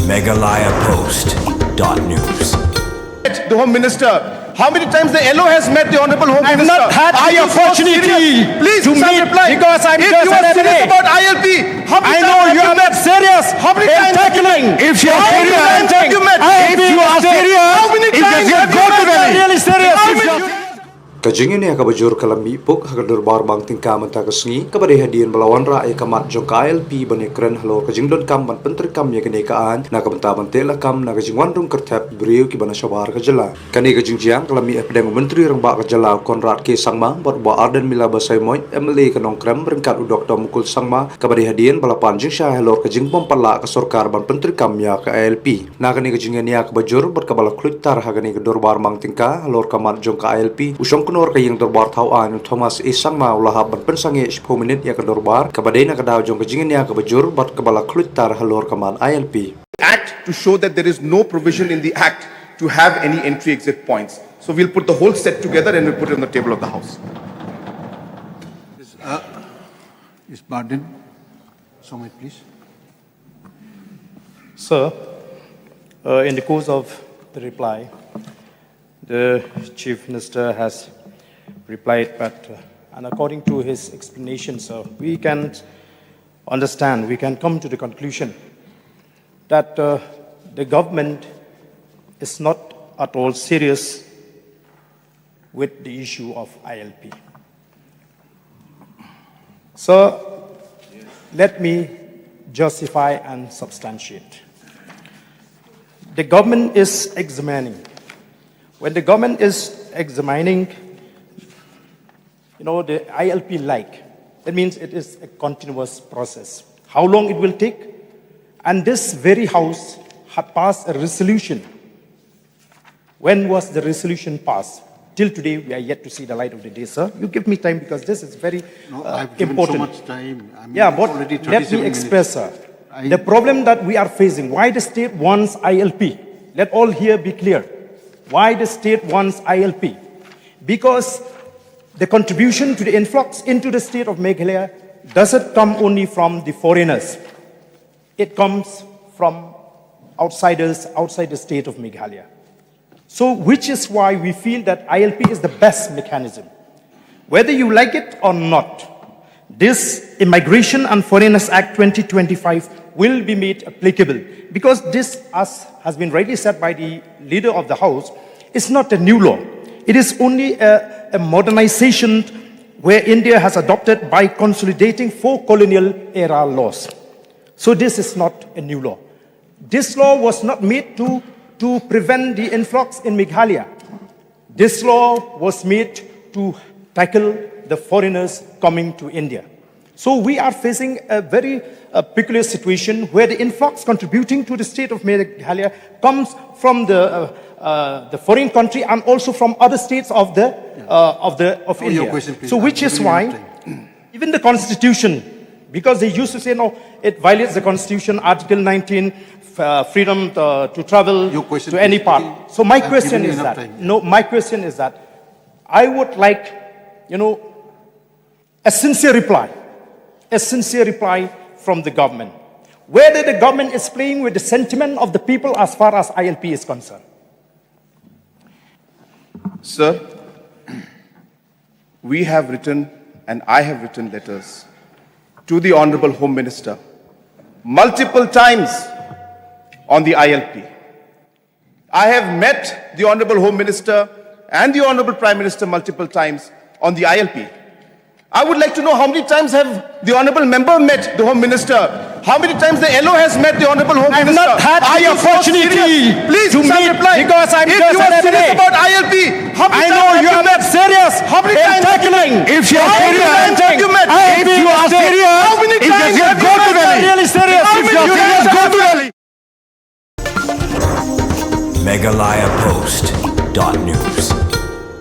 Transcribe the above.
MeghalayaPost.news. The Home Minister. How many times the LO has met the Honorable Home Minister? I've not had the opportunity Please to meet reply. because I'm if just you are an serious MLA. about ILP, how many I times know have you are not met? serious. How many in times have you tackling. met? If you are How many serious, times have you met? if you are serious, How many if times you have go you to met? them, really serious. How If many- you- Kajingin ya kabajur kalami puk Ïing Dorbar bang tingka mentah kesni kabade hadian melawan rakyat kamat jong ILP bani keren halor kajing don kam ban pentri kam ya kenekaan na kabenta bantela kam na kajing wandung kertap beriu ki bana syabar kajala kani kajing jiang kalami pedang menteri rengba kajala Konrad ke sangma bot ba arden mila basai moy MLA kanong krem berengkat udok to mukul sangma kabade hadian balapan jing syah halor kajing pompala ke sorkar ban pentri kam ya ke ILP na kani kajing ya kabajur bot kabala Khluid tar hagani ke Dorbar bang tingka halor kamat jong ke ILP usong kunor Ïing Dorbar Halor Thomas Isangma ulah Hap Pynsangeh 10 minit ya ke Dorbar kabadena kadaw jong kajingin ya kabajur bat kabala Khluid tar halor kaman ILP Act to show that there is no provision in the Act to have any entry-exit points. So we'll put the whole set together and we'll put it on the table of the House. Is Barden? Somewhere, please. Sir, in the course of the reply, the Chief Minister has replied, but and according to his explanation, sir, we can understand, we can come to the conclusion that the government is not at all serious with the issue of ILP. So, let me justify and substantiate. The government is examining. When the government is examining, the ILP that means it is a continuous process. How long it will take? And this very House had passed a resolution. When was the resolution passed? Till today, we are yet to see the light of the day, sir. You give me time because this is very I've given important. so much time. I mean, Yeah, it's but already let 37 me express, minutes. sir. The problem that we are facing, why the state wants ILP? Let all here be clear. Why the state wants ILP? Because the contribution to the influx into the state of Meghalaya doesn't come only from the foreigners. It comes from outsiders outside the state of Meghalaya. So, which is why we feel that ILP is the best mechanism. Whether you like it or not, this Immigration and Foreigners Act 2025 will be made applicable because this, as has been rightly said by the leader of the House, is not a new law. It is only a modernization where India has adopted by consolidating 4 colonial era laws. So this is not a new law. This law was not made to prevent the influx in Meghalaya. This law was made to tackle the foreigners coming to India. So we are facing a very peculiar situation where the influx contributing to the state of Meghalaya comes from the foreign country and also from other states of India. Your question, please. So which is why even the Constitution, because they used to say no, it violates the Constitution, Article 19, freedom to travel question, to any please. part. So my I've question given you is enough that time. my question is that I would like, a sincere reply from the government, whether the government is playing with the sentiment of the people as far as ILP is concerned. Sir, we have written and I have written letters to the Honorable Home Minister multiple times on the ILP. I have met the Honorable Home Minister and the Honorable Prime Minister multiple times on the ILP. I would like to know how many times have the Honorable Member met the Home Minister? How many times the LO has met the Honorable Home I've Minister? not had the opportunity Please to meet reply. because I'm if just you are an serious MLA. about ILP, how many I times know have you are met? not serious How many in times have you tackling. met? If you are How many serious, times have you met? if you are serious, How many if times you have go you to met? them, really serious. How If many you are times serious, have go you to met? them. MeghalayaPost.news.